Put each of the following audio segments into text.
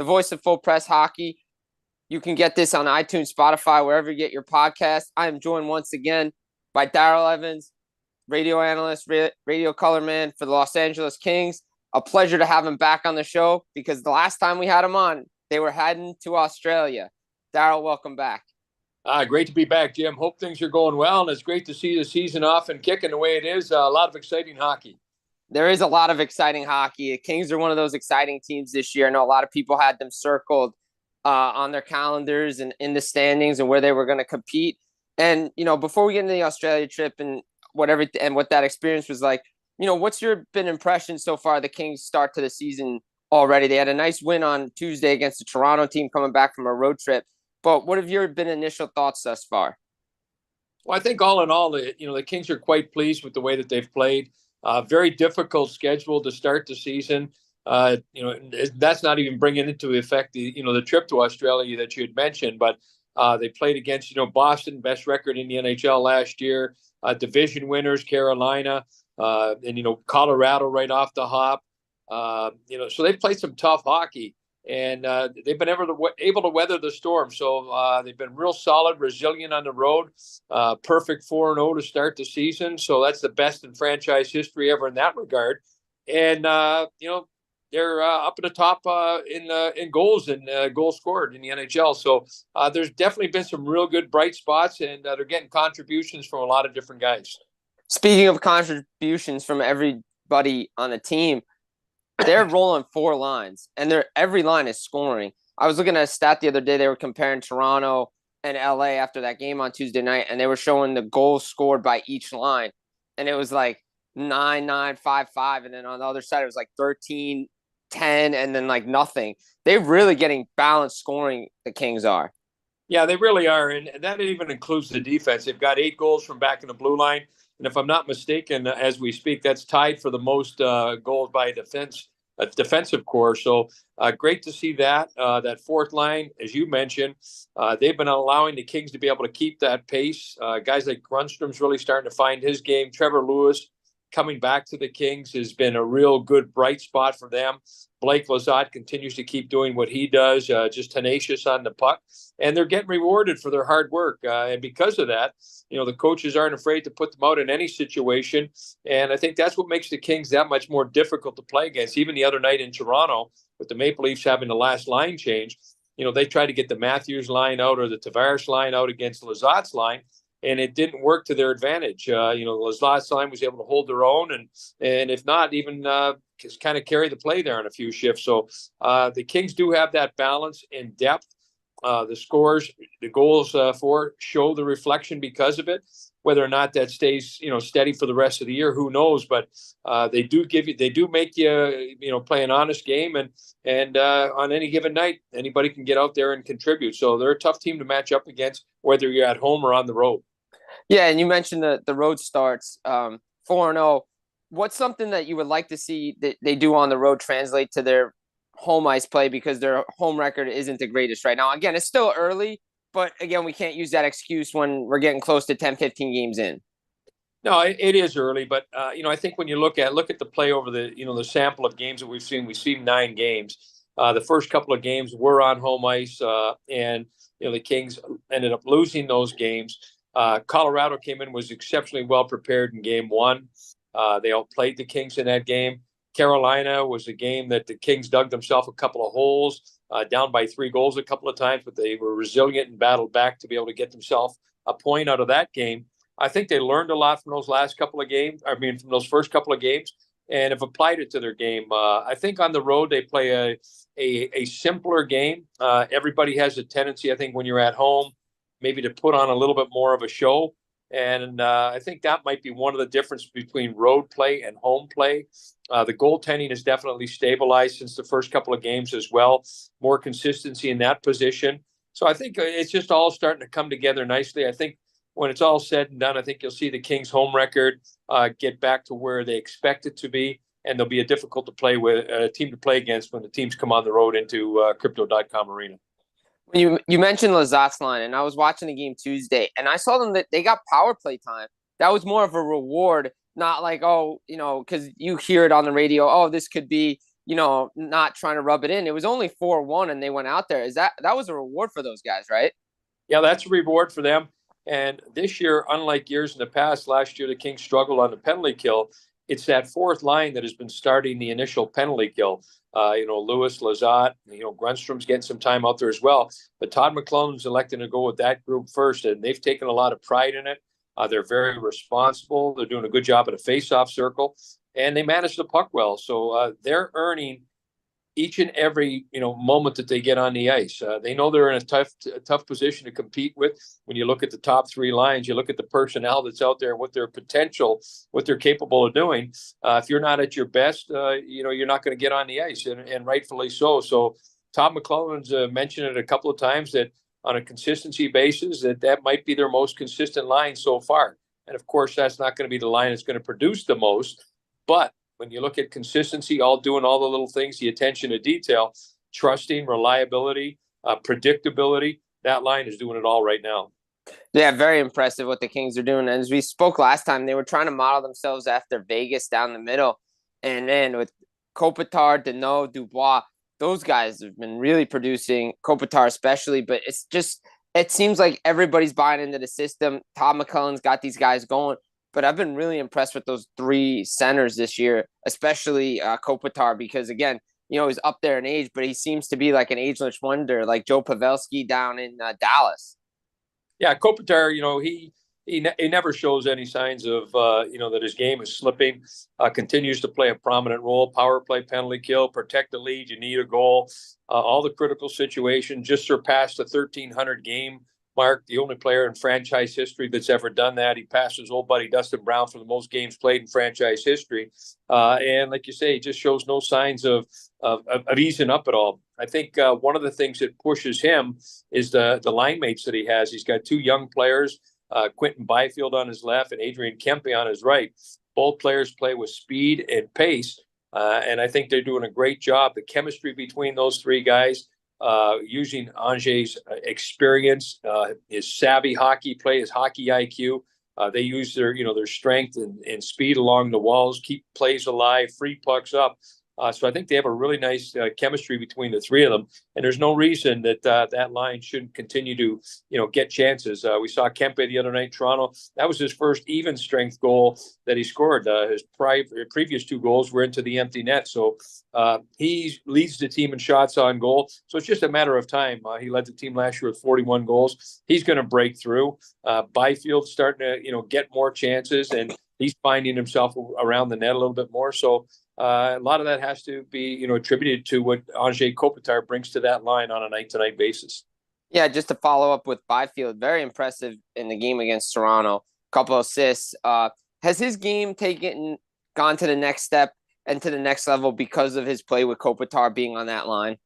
the voice of Full Press Hockey. You can get this on iTunes, Spotify, wherever you get your podcast. I am joined once again by Daryl Evans, radio analyst, radio color man for the Los Angeles Kings. A pleasure to have him back on the show because the last time we had him on, they were heading to Australia. Daryl, welcome back. Great to be back, Jim. Hope things are going well, and it's great to see the season off and kicking the way it is. A lot of exciting hockey. There is a lot of exciting hockey. The Kings are one of those exciting teams this year. I know a lot of people had them circled on their calendars and in the standings and where they were going to compete. And, before we get into the Australia trip and what that experience was like, what's your impression so far the Kings start to the season already? They had a nice win on Tuesday against the Toronto team coming back from a road trip. But what have your initial thoughts thus far? Well, I think all in all, the Kings are quite pleased with the way that they've played. Very difficult schedule to start the season. That's not even bringing into effect the trip to Australia that you had mentioned. But they played against Boston, best record in the NHL last year. Division winners, Carolina, and Colorado right off the hop. So they've played some tough hockey. And they've been able to weather the storm. So they've been real solid, resilient on the road. Perfect 4-0 to start the season. So that's the best in franchise history ever in that regard. And, they're up at the top in goals and goals scored in the NHL. So there's definitely been some real good bright spots, and they're getting contributions from a lot of different guys. Speaking of contributions from everybody on the team, they're rolling 4 lines, and every line is scoring. I was looking at a stat the other day. They were comparing Toronto and LA after that game on Tuesday night, and they were showing the goals scored by each line. And it was like 9-9, 5-5, and then on the other side, it was like 13-10, and then like nothing. They're really getting balanced scoring, the Kings are. Yeah, they really are, and that even includes the defense. They've got 8 goals from back in the blue line. And if I'm not mistaken, as we speak, that's tied for the most goals by a defensive core. So great to see that. That fourth line, as you mentioned, they've been allowing the Kings to be able to keep that pace. Guys like Grundstrom's really starting to find his game. Trevor Lewis coming back to the Kings has been a real good bright spot for them. Blake Lizotte continues to keep doing what he does, just tenacious on the puck. And they're getting rewarded for their hard work. And because of that, the coaches aren't afraid to put them out in any situation. And I think that's what makes the Kings that much more difficult to play against. Even the other night in Toronto, with the Maple Leafs having the last line change, they tried to get the Matthews line out or the Tavares line out against Lizotte's line. And it didn't work to their advantage. Lizotte's line was able to hold their own, and if not, even just kind of carry the play there on a few shifts. So the Kings do have that balance and depth. The scores, the goals for show the reflection because of it. Whether or not that stays, steady for the rest of the year, who knows? But they do make you, play an honest game, and on any given night, anybody can get out there and contribute. So they're a tough team to match up against, whether you're at home or on the road. Yeah, and you mentioned the road starts 4-0. What's something that you would like to see that they do on the road translate to their home ice play, because their home record isn't the greatest right now? Again, it's still early, but again, we can't use that excuse when we're getting close to 10, 15 games in. No, it is early, but I think when you look at the play over the sample of games that we've seen 9 games. The first couple of games were on home ice, and the Kings ended up losing those games. Colorado came in, was exceptionally well prepared in game 1. They outplayed the Kings in that game. Carolina was a game that the Kings dug themselves a couple of holes, down by 3 goals a couple of times, but they were resilient and battled back to be able to get themselves a point out of that game. I think they learned a lot from those from those first couple of games, and have applied it to their game. I think on the road they play a simpler game. Everybody has a tendency, I think, when you're at home, maybe to put on a little bit more of a show. And I think that might be one of the differences between road play and home play. The goaltending has definitely stabilized since the first couple of games as well. More consistency in that position. So I think it's just all starting to come together nicely. I think when it's all said and done, I think you'll see the Kings' home record get back to where they expect it to be. And they'll be a difficult team to play against when the teams come on the road into Crypto.com Arena. You mentioned Lizotte's line, and I was watching the game Tuesday, and I saw them that they got power play time. That was more of a reward, not like, because you hear it on the radio, this could be not trying to rub it in. It was only 4-1 and they went out there. That was a reward for those guys, right? Yeah, that's a reward for them. And this year, unlike years in the past, last year the Kings struggled on the penalty kill. It's that fourth line that has been starting the initial penalty kill. Lewis, Lazat, Grunstrom's getting some time out there as well. But Todd McClellan's electing to go with that group first, and they've taken a lot of pride in it. They're very responsible. They're doing a good job at a face-off circle, and they manage the puck well. So they're earning each and every moment that they get on the ice. They know they're in a tough position to compete with. When you look at the top three lines, you look at the personnel that's out there, what their potential, what they're capable of doing. If you're not at your best, you're not going to get on the ice, and rightfully so. So Todd McClellan's mentioned it a couple of times that on a consistency basis that might be their most consistent line so far. And of course, that's not going to be the line that's going to produce the most, but when you look at consistency, doing all the little things, the attention to detail, trusting, reliability, predictability, that line is doing it all right now. Yeah, very impressive what the Kings are doing. And as we spoke last time, they were trying to model themselves after Vegas down the middle. And then with Kopitar, Deneau, Dubois, those guys have been really producing, Kopitar especially. But it seems like everybody's buying into the system. Todd McClellan's got these guys going. But I've been really impressed with those three centers this year, especially Kopitar, because, again, he's up there in age, but he seems to be like an ageless wonder, like Joe Pavelski down in Dallas. Yeah, Kopitar, he never shows any signs of, that his game is slipping, continues to play a prominent role, power play, penalty kill, protect the lead, you need a goal, all the critical situations, just surpassed the 1,300 game mark, the only player in franchise history that's ever done that. He passed his old buddy Dustin Brown for the most games played in franchise history. And like you say, he just shows no signs of easing up at all. I think one of the things that pushes him is the line mates that he has. He's got two young players, Quentin Byfield on his left and Adrian Kempe on his right. Both players play with speed and pace. And I think they're doing a great job. The chemistry between those three guys, using Ange's experience, his savvy hockey play, his hockey IQ. They use their strength and speed along the walls, keep plays alive, free pucks up. So I think they have a really nice chemistry between the three of them, and there's no reason that that line shouldn't continue to get chances. We saw Kempe the other night in Toronto. That was his first even strength goal that he scored. His previous two goals were into the empty net. So he leads the team in shots on goal. So it's just a matter of time. He led the team last year with 41 goals. He's going to break through. Byfield's starting to get more chances, and he's finding himself around the net a little bit more. So a lot of that has to be, attributed to what Anze Kopitar brings to that line on a night-to-night basis. Yeah, just to follow up with Byfield, very impressive in the game against Toronto. Couple assists. Has his game gone to the next step and to the next level because of his play with Kopitar being on that line?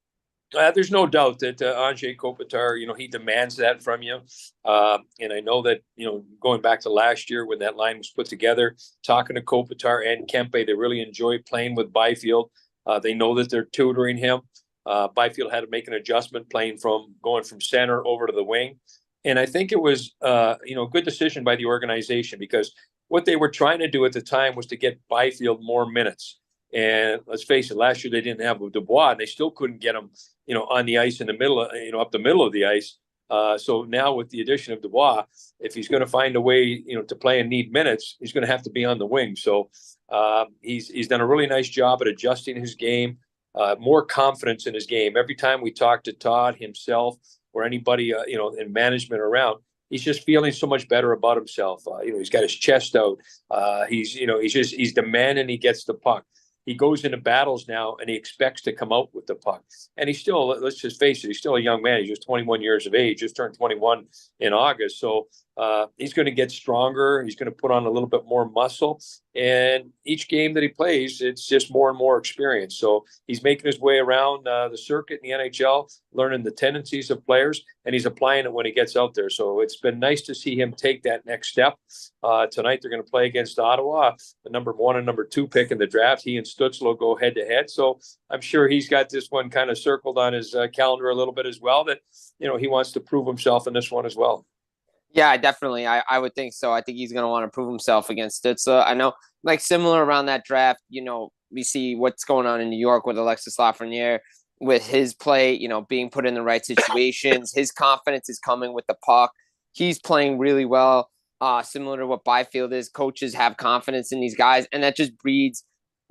There's no doubt that Anze Kopitar, he demands that from you. And I know that, going back to last year when that line was put together, talking to Kopitar and Kempe, they really enjoy playing with Byfield. They know that they're tutoring him. Byfield had to make an adjustment going from center over to the wing. And I think it was, a good decision by the organization, because what they were trying to do at the time was to get Byfield more minutes. And let's face it, last year they didn't have Dubois, and they still couldn't get him, on the ice in the middle, up the middle of the ice. So now with the addition of Dubois, if he's going to find a way, to play and need minutes, he's going to have to be on the wing. So he's done a really nice job at adjusting his game, more confidence in his game. Every time we talk to Todd himself or anybody, in management around, he's just feeling so much better about himself. He's got his chest out. He's demanding he gets the puck. He goes into battles now and he expects to come out with the puck. And he's still, let's just face it, he's still a young man. He's just 21 years of age, just turned 21 in August. So he's going to get stronger. He's going to put on a little bit more muscle. And each game that he plays, it's just more and more experience. So he's making his way around the circuit in the NHL, learning the tendencies of players, and he's applying it when he gets out there. So it's been nice to see him take that next step. Tonight they're going to play against Ottawa, the number 1 and number 2 pick in the draft. He and Stützle will go head-to-head. So I'm sure he's got this one kind of circled on his calendar a little bit as well, that, he wants to prove himself in this one as well. Yeah, definitely. I would think so. I think he's going to want to prove himself against Stützle. I know, like, similar around that draft, we see what's going on in New York with Alexis Lafreniere, with his play, being put in the right situations. His confidence is coming with the puck. He's playing really well, similar to what Byfield is. Coaches have confidence in these guys, and that just breeds,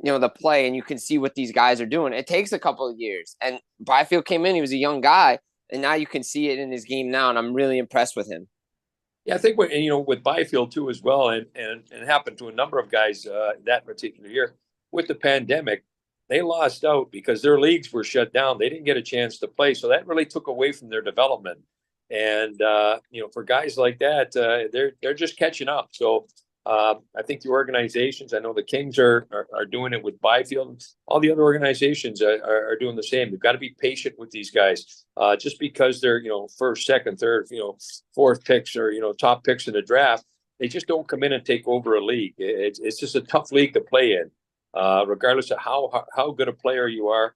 the play. And you can see what these guys are doing. It takes a couple of years. And Byfield came in, he was a young guy, and now you can see it in his game now, and I'm really impressed with him. Yeah, I think with Byfield too as well, and it happened to a number of guys that particular year with the pandemic. They lost out because their leagues were shut down. They didn't get a chance to play, so that really took away from their development. And for guys like that, they're just catching up. So I think the organizations, I know the Kings are doing it with Byfield. All the other organizations are doing the same. You've got to be patient with these guys. Just because they're first, second, third, fourth picks or top picks in the draft, they just don't come in and take over a league. It's just a tough league to play in, regardless of how good a player you are.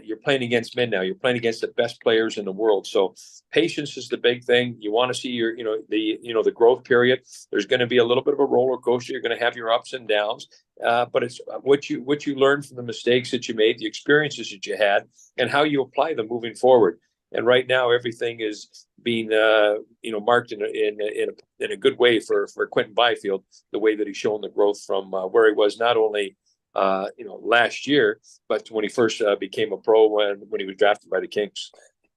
You're playing against men now. You're playing against the best players in the world. So patience is the big thing. You want to see the growth period. There's going to be a little bit of a roller coaster. You're going to have your ups and downs, but it's what you learn from the mistakes that you made, the experiences that you had, and how you apply them moving forward. And right now, everything is being marked in a good way for Quentin Byfield. The way that he's shown the growth from where he was not only last year, but when he first became a pro when he was drafted by the Kings.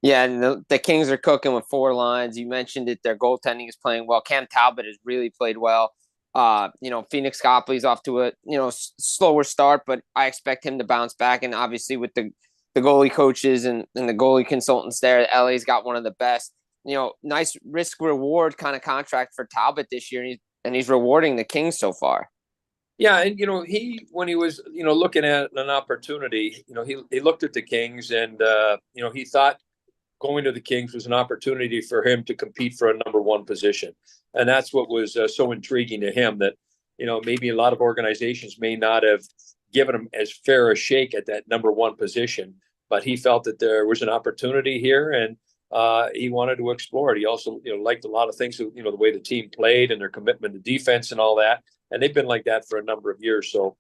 Yeah, and the Kings are cooking with 4 lines. You mentioned it. Their goaltending is playing well. Cam Talbot has really played well. Phoenix Copley's off to a slower start, but I expect him to bounce back. And obviously with the goalie coaches and the goalie consultants there, LA's got one of the best. Nice risk reward kind of contract for Talbot this year, and he's rewarding the Kings so far. Yeah, and when he was looking at an opportunity, he looked at the Kings, and he thought going to the Kings was an opportunity for him to compete for a number one position, and that's what was so intriguing to him. That maybe a lot of organizations may not have given him as fair a shake at that number one position, but he felt that there was an opportunity here, and he wanted to explore it. He also liked a lot of things, the way the team played and their commitment to defense and all that. And they've been like that for a number of years. So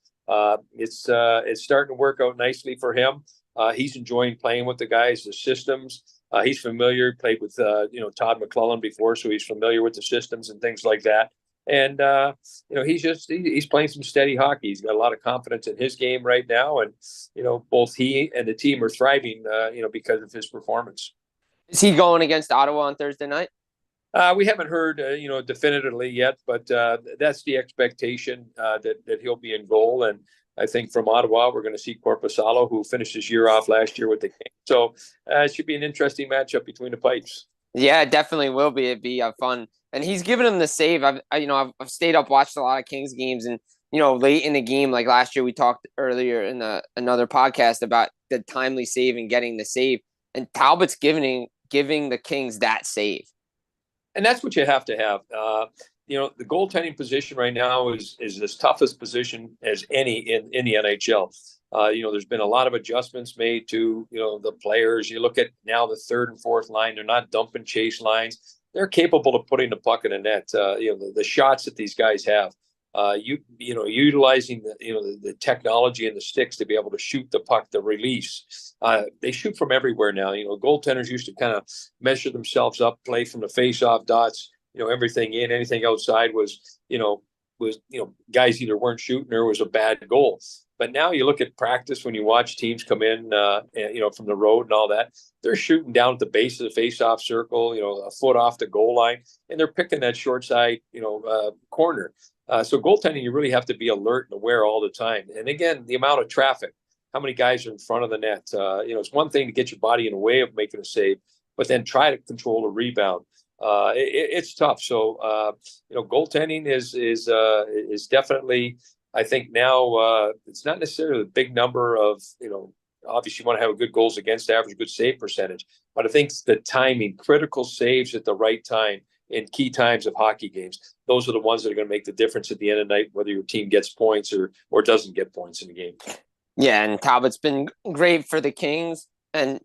it's starting to work out nicely for him. He's enjoying playing with the guys, the systems. He's familiar, played with Todd McClellan before, so he's familiar with the systems and things like that. And he's playing some steady hockey. He's got a lot of confidence in his game right now, and both he and the team are thriving, because of his performance. Is he going against Ottawa on Thursday night? We haven't heard, definitively yet, but that's the expectation that he'll be in goal. And I think from Ottawa, we're going to see Korpisalo, who finished his year off last year with the Kings. So it should be an interesting matchup between the pipes. Yeah, it definitely will be. It'd be fun, and he's given him the save. I've stayed up, watched a lot of Kings games, and late in the game, like last year, we talked earlier in another podcast about the timely save and getting the save, and Talbot's giving the Kings that save. And that's what you have to have. The goaltending position right now is as toughest position as any in the NHL. There's been a lot of adjustments made to, the players. You look at now the third and fourth line, they're not dump and chase lines. They're capable of putting the puck in the net. The shots that these guys have, utilizing the technology and the sticks to be able to shoot the puck, the release. They shoot from everywhere now. Goaltenders used to kind of measure themselves up, play from the face-off dots. Everything in, anything outside was guys either weren't shooting or it was a bad goal. But now you look at practice when you watch teams come in, from the road and all that. They're shooting down at the base of the face-off circle, a foot off the goal line, and they're picking that short side, corner. So goaltending, you really have to be alert and aware all the time. And again, the amount of traffic, how many guys are in front of the net. It's one thing to get your body in the way of making a save, but then try to control a rebound. It's tough. So goaltending is definitely, I think now it's not necessarily a big number of obviously you want to have a good goals against average, good save percentage, but I think the timing, critical saves at the right time in key times of hockey games, those are the ones that are going to make the difference at the end of the night, whether your team gets points or doesn't get points in the game. Yeah, and Talbot's been great for the Kings. And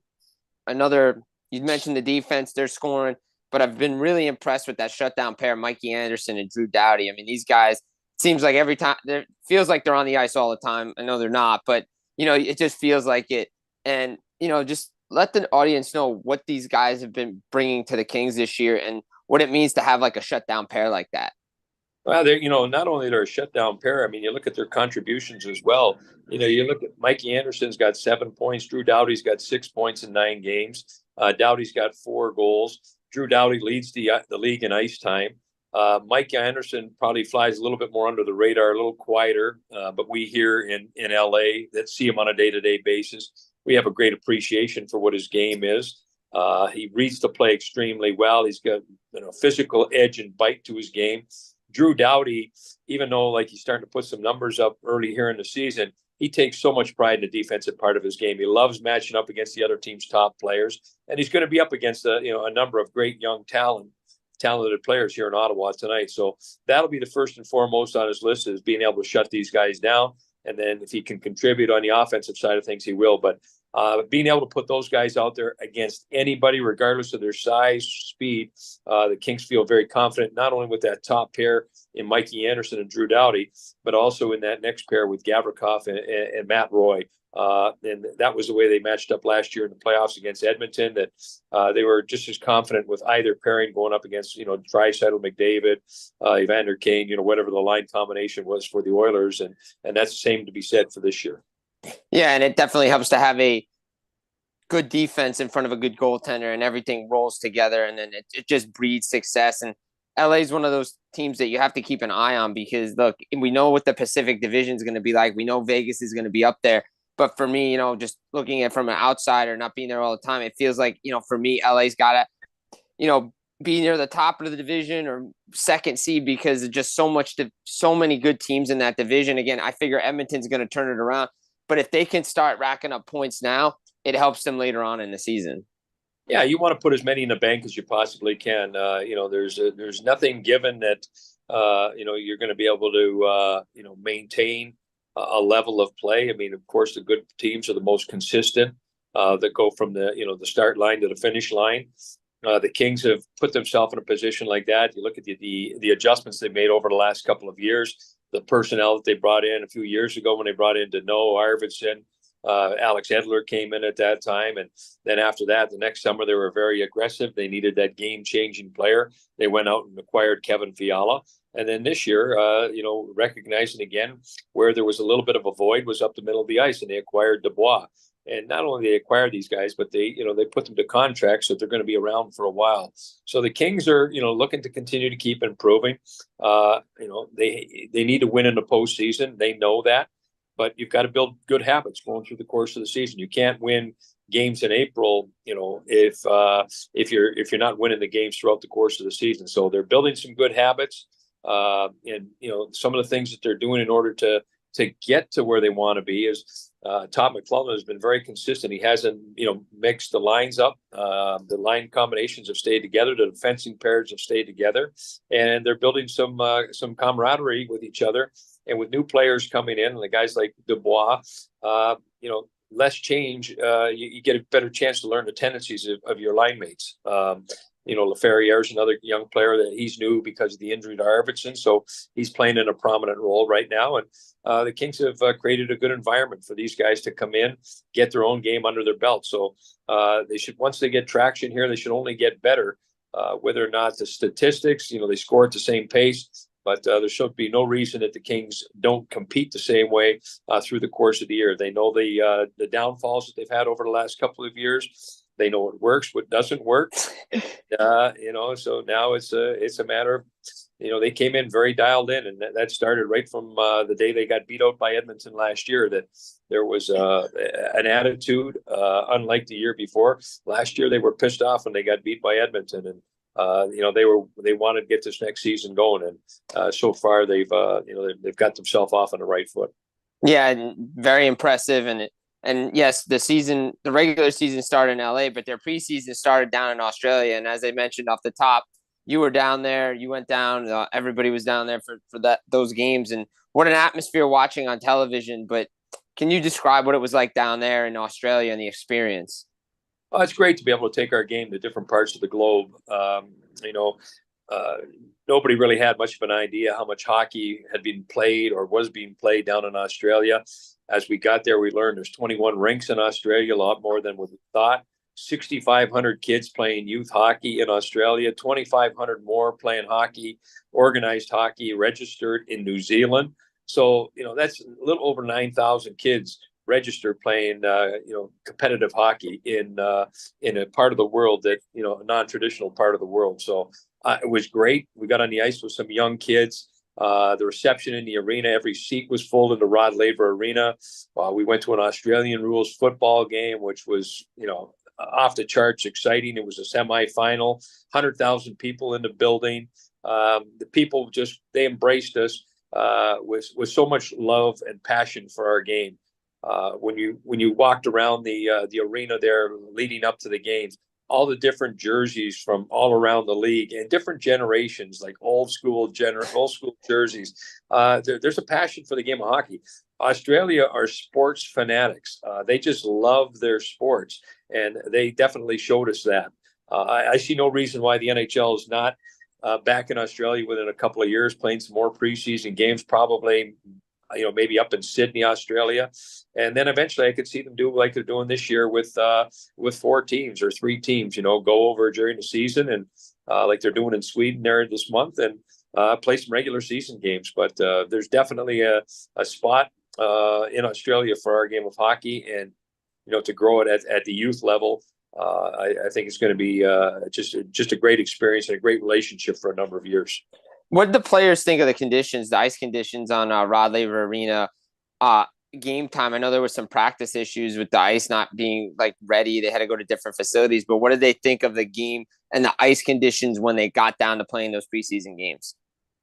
you mentioned the defense, they're scoring, but I've been really impressed with that shutdown pair, Mikey Anderson and Drew Doughty. I mean, these guys, seems like every time there feels like they're on the ice all the time. I know they're not, but it just feels like it. And just let the audience know what these guys have been bringing to the Kings this year and what it means to have like a shutdown pair like that. Well, they're, not only they're a shutdown pair, I mean, you look at their contributions as well. You look at Mikey Anderson's got 7 points. Drew Doughty's got 6 points in 9 games. Doughty's got 4 goals. Drew Doughty leads the league in ice time. Mike Anderson probably flies a little bit more under the radar, a little quieter. But we here in LA that see him on a day-to-day basis, we have a great appreciation for what his game is. He reads the play extremely well. He's got physical edge and bite to his game. Drew Doughty, even though like he's starting to put some numbers up early here in the season, he takes so much pride in the defensive part of his game. He loves matching up against the other team's top players, and he's going to be up against a number of great young talented players here in Ottawa tonight. So that'll be the first and foremost on his list, is being able to shut these guys down. And then if he can contribute on the offensive side of things, he will. But being able to put those guys out there against anybody, regardless of their size, speed, the Kings feel very confident, not only with that top pair in Mikey Anderson and Drew Doughty, but also in that next pair with Gavrikov and Matt Roy. And that was the way they matched up last year in the playoffs against Edmonton, that they were just as confident with either pairing going up against, Draisaitl, McDavid, Evander Kane, whatever the line combination was for the Oilers. And that's the same to be said for this year. Yeah, and it definitely helps to have a good defense in front of a good goaltender, and everything rolls together, and then it just breeds success. And LA is one of those teams that you have to keep an eye on, because look, we know what the Pacific Division is going to be like. We know Vegas is going to be up there. But for me, just looking at it from an outsider, not being there all the time, it feels like, for me, LA's got to, be near the top of the division or second seed, because there's just so many good teams in that division. Again, I figure Edmonton's going to turn it around. But if they can start racking up points now, it helps them later on in the season. Yeah, you want to put as many in the bank as you possibly can. There's nothing given that you're going to be able to maintain a level of play. I mean, of course, the good teams are the most consistent, that go from the start line to the finish line. The Kings have put themselves in a position like that. You look at the adjustments they've made over the last couple of years, the personnel that they brought in a few years ago when they brought in Danault, Arvidsson, Alex Edler came in at that time. And then after that, the next summer, they were very aggressive. They needed that game-changing player. They went out and acquired Kevin Fiala. And then this year, recognizing again where there was a little bit of a void was up the middle of the ice, and they acquired Dubois. And not only they acquired these guys, but they put them to contracts, so they're going to be around for a while. So the Kings are, looking to continue to keep improving. They need to win in the postseason. They know that, but you've got to build good habits going through the course of the season. You can't win games in April, if you're not winning the games throughout the course of the season. So they're building some good habits, and some of the things that they're doing in order to get to where they want to be is. Todd McLellan has been very consistent. He hasn't, mixed the lines up. The line combinations have stayed together. The fencing pairs have stayed together, and they're building some camaraderie with each other. And with new players coming in, and the guys like Dubois, less change, you get a better chance to learn the tendencies of your line mates. Laferriere is another young player that he's new because of the injury to Arvidsson, so he's playing in a prominent role right now. And the Kings have created a good environment for these guys to come in, get their own game under their belt. So they should, once they get traction here, they should only get better. Whether or not the statistics, they score at the same pace, but there should be no reason that the Kings don't compete the same way through the course of the year. They know the downfalls that they've had over the last couple of years. They know what works, what doesn't work. So now it's a matter of, they came in very dialed in, and that started right from the day they got beat out by Edmonton last year, that there was an attitude unlike the year before. Last year, they were pissed off when they got beat by Edmonton, and they wanted to get this next season going. And so far they've got themselves off on the right foot. Yeah, very impressive. And yes, the regular season started in LA, but their preseason started down in Australia. And as I mentioned off the top, you were down there, you went down, everybody was down there for those games. And what an atmosphere watching on television. But can you describe what it was like down there in Australia and the experience? Well, it's great to be able to take our game to different parts of the globe. uh, nobody really had much of an idea how much hockey had been played or was being played down in Australia. As we got there, we learned there's 21 rinks in Australia, a lot more than we thought. 6,500 kids playing youth hockey in Australia, 2,500 more playing hockey, organized hockey, registered in New Zealand. So, that's a little over 9,000 kids registered playing, competitive hockey in a part of the world that, a non-traditional part of the world. So it was great. We got on the ice with some young kids. The reception in the arena, every seat was full in the Rod Laver Arena. We went to an Australian rules football game, which was, off the charts exciting. It was a semifinal, 100,000 people in the building. The people they embraced us with so much love and passion for our game. When you walked around the arena there leading up to the games, all the different jerseys from all around the league and different generations, like old school jerseys. There's a passion for the game of hockey. Australia are sports fanatics. They just love their sports, and they definitely showed us that. I see no reason why the NHL is not back in Australia within a couple of years, playing some more preseason games, probably, maybe up in Sydney, Australia. And then eventually I could see them do like they're doing this year with 4 teams or 3 teams, go over during the season and like they're doing in Sweden there this month and play some regular season games. But there's definitely a spot in Australia for our game of hockey, and, to grow it at the youth level. I think it's going to be just a great experience and a great relationship for a number of years. What did the players think of the conditions, the ice conditions on Rod Laver Arena game time? I know there was some practice issues with the ice not being like ready. They had to go to different facilities, but what did they think of the game and the ice conditions when they got down to playing those preseason games?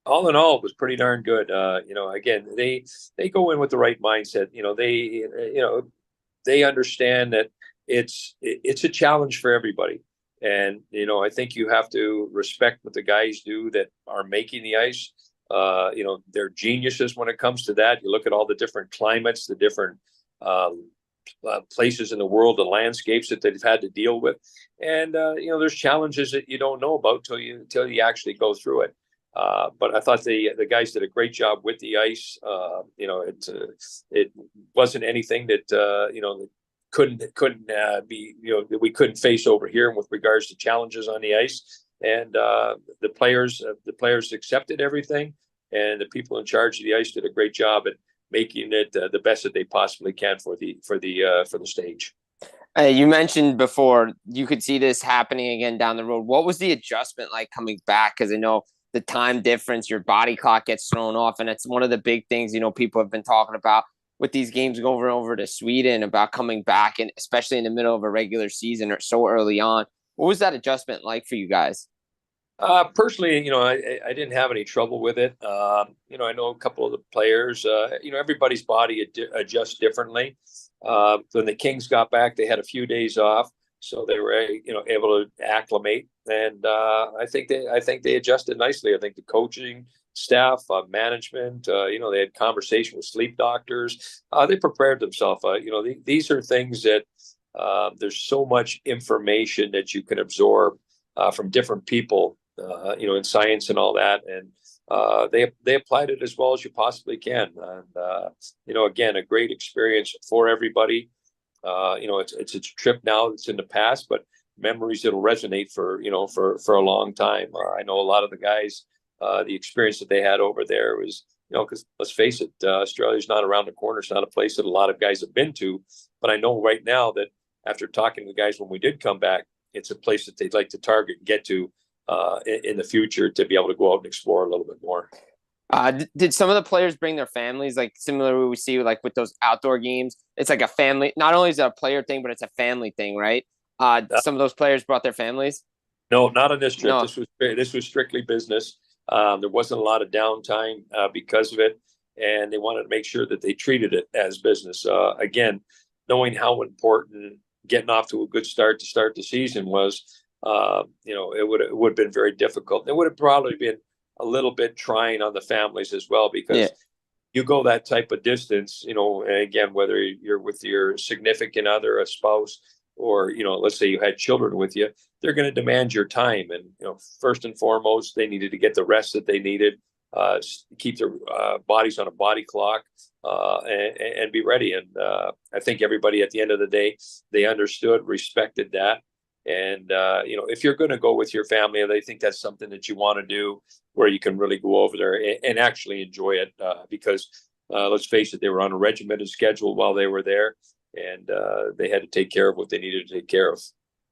All in all, it was pretty darn good. Again, they go in with the right mindset. They understand that it's a challenge for everybody. And, I think you have to respect what the guys do that are making the ice. They're geniuses when it comes to that. You look at all the different climates, the different places in the world, the landscapes that they've had to deal with. And, there's challenges that you don't know about till you actually go through it. But I thought the guys did a great job with the ice. It wasn't anything that, couldn't be, that we couldn't face over here with regards to challenges on the ice. And the players accepted everything, and the people in charge of the ice did a great job at making it the best that they possibly can for the stage. You mentioned before you could see this happening again down the road. What was the adjustment like coming back? Because I know the time difference, your body clock gets thrown off, and it's one of the big things people have been talking about with these games going over to Sweden about coming back, and especially in the middle of a regular season or so early on. What was that adjustment like for you guys? Personally, I didn't have any trouble with it. I know a couple of the players, everybody's body adjusts differently. When the Kings got back, they had a few days off, so they were, able to acclimate. And I think they adjusted nicely. I think the coaching staff, management, they had conversation with sleep doctors. They prepared themselves. These are things that there's so much information that you can absorb from different people, in science and all that. And they applied it as well as you possibly can. And, again, a great experience for everybody. It's a trip now that's in the past, but memories that'll resonate for a long time. I know a lot of the guys, the experience that they had over there was, because let's face it, Australia's not around the corner. It's not a place that a lot of guys have been to. But I know right now that after talking to the guys when we did come back, it's a place that they'd like to target and get to in the future to be able to go out and explore a little bit more. Did some of the players bring their families, like similar we see like with those outdoor games? It's like a family. Not only is it a player thing, but it's a family thing, right? Some of those players brought their families. No, not on this trip. No. This was strictly business. There wasn't a lot of downtime because of it, and they wanted to make sure that they treated it as business. Again, knowing how important getting off to a good start to start the season was, it would have been very difficult. It would have probably been a little bit trying on the families as well, because you go that type of distance, again, whether you're with your significant other, a spouse, or, let's say you had children with you, they're going to demand your time. And, first and foremost, they needed to get the rest that they needed, keep their bodies on a body clock, and be ready. And I think everybody at the end of the day, they understood, respected that. And, if you're going to go with your family and they think that's something that you want to do, where you can really go over there and actually enjoy it, because let's face it, they were on a regimented schedule while they were there, and they had to take care of what they needed to take care of.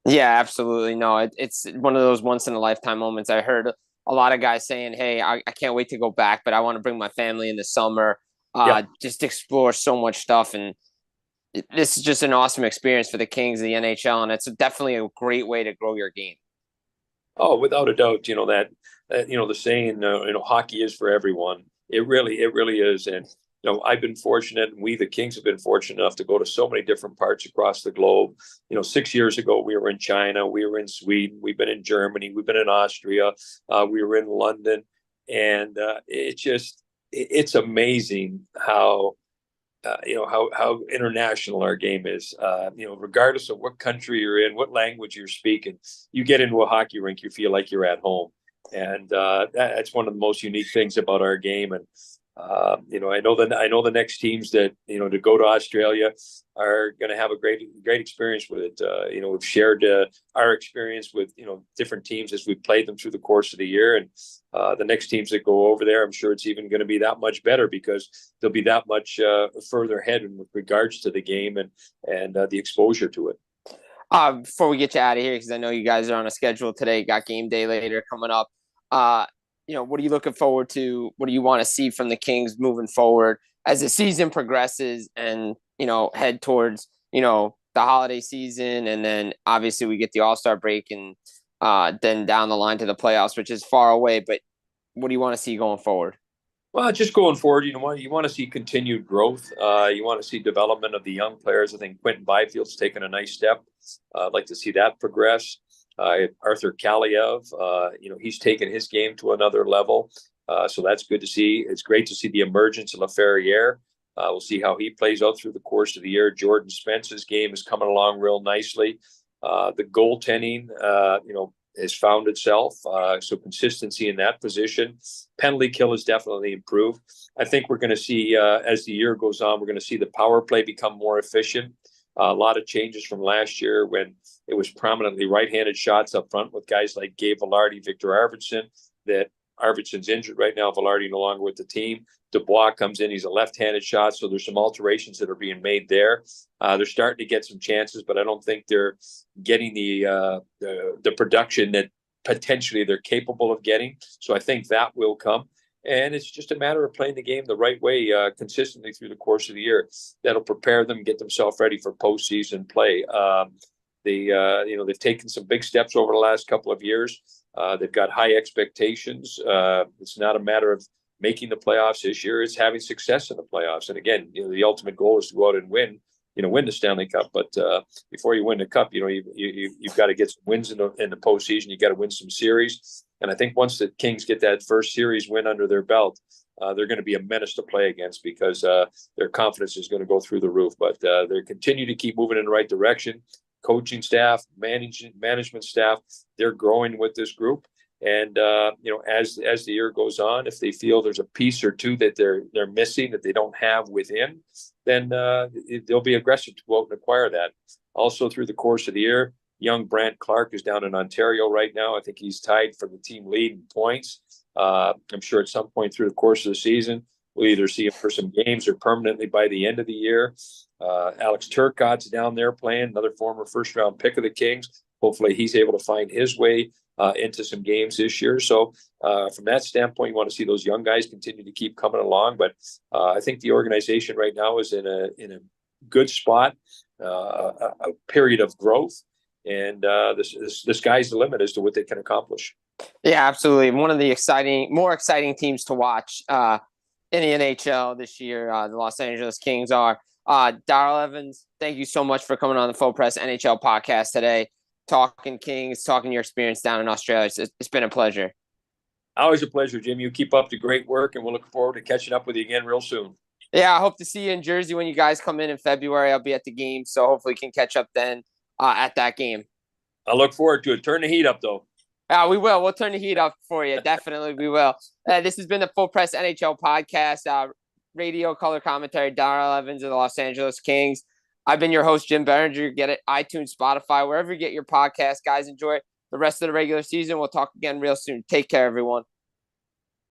Yeah, absolutely. No, it's one of those once in a lifetime moments. I heard a lot of guys saying, "Hey, I can't wait to go back, but I want to bring my family in the summer, Yeah. just explore so much stuff." And this is just an awesome experience for the Kings of the NHL, and it's definitely a great way to grow your game. Oh, without a doubt, the saying, hockey is for everyone. It really is. And, I've been fortunate, and we, the Kings, have been fortunate enough to go to so many different parts across the globe. 6 years ago, we were in China, we were in Sweden, we've been in Germany, we've been in Austria, we were in London. And it's amazing how, how international our game is. Regardless of what country you're in, what language you're speaking, you get into a hockey rink, you feel like you're at home. And that's one of the most unique things about our game. And I know the next teams that to go to Australia are going to have a great experience with it. We've shared our experience with different teams as we've played them through the course of the year, and the next teams that go over there, I'm sure it's even going to be that much better because they'll be that much further ahead with regards to the game and the exposure to it. Before we get you out of here, because I know you guys are on a schedule today, got game day later coming up. What are you looking forward to? What do you want to see from the Kings moving forward as the season progresses and, head towards, the holiday season? And then obviously we get the All-Star break and then down the line to the playoffs, which is far away. But what do you want to see going forward? Well, just going forward, you want to see continued growth. You want to see development of the young players. I think Quentin Byfield's taken a nice step. I'd like to see that progress. Arthur Kaliev, he's taken his game to another level. So that's good to see. It's great to see the emergence of LaFerriere. We'll see how he plays out through the course of the year. Jordan Spence's game is coming along real nicely. The goaltending, has found itself. So consistency in that position. Penalty kill has definitely improved. I think we're going to see, as the year goes on, we're going to see the power play become more efficient. A lot of changes from last year when it was prominently right-handed shots up front with guys like Gabe Vilardi, Victor Arvidsson, that Arvidsson's injured right now. Vilardi no longer with the team. Dubois comes in. He's a left-handed shot. So there's some alterations that are being made there. They're starting to get some chances, but I don't think they're getting the production that potentially they're capable of getting. So I think that will come. And it's just a matter of playing the game the right way, consistently through the course of the year. That'll prepare them, get themselves ready for postseason play. They've taken some big steps over the last couple of years. They've got high expectations. It's not a matter of making the playoffs this year; it's having success in the playoffs. And again, the ultimate goal is to go out and win the Stanley Cup. But before you win the cup, you've got to get some wins in the postseason. You got to win some series. And I think once the Kings get that first series win under their belt, they're going to be a menace to play against because their confidence is going to go through the roof. But they continue to keep moving in the right direction. Coaching staff, management staff, they're growing with this group. And as the year goes on, if they feel there's a piece or two that they're missing that they don't have within, then they'll be aggressive to go out and acquire that. Also, through the course of the year, young Brant Clark is down in Ontario right now. I think he's tied for the team lead in points. I'm sure at some point through the course of the season, we'll either see him for some games or permanently by the end of the year. Alex Turcotte's down there playing, another former first-round pick of the Kings. Hopefully he's able to find his way into some games this year. So from that standpoint, you want to see those young guys continue to keep coming along. But I think the organization right now is in a good spot, a period of growth. And the sky's the limit as to what they can accomplish. Yeah, absolutely. One of the more exciting teams to watch in the NHL this year, the Los Angeles Kings are. Daryl Evans, thank you so much for coming on the Full Press NHL podcast today, talking Kings, talking your experience down in Australia. It's been a pleasure. Always a pleasure, Jim. You keep up the great work, and we'll look forward to catching up with you again real soon. Yeah, I hope to see you in Jersey when you guys come in February. I'll be at the game, so hopefully we can catch up then. at that game. I look forward to it. Turn the heat up, though. We will. We'll turn the heat up for you. Definitely, we will. This has been the Full Press NHL podcast. Radio color commentary, Daryl Evans of the Los Angeles Kings. I've been your host, Jim Behringer. Get it, iTunes, Spotify, wherever you get your podcast. Guys, enjoy the rest of the regular season. We'll talk again real soon. Take care, everyone.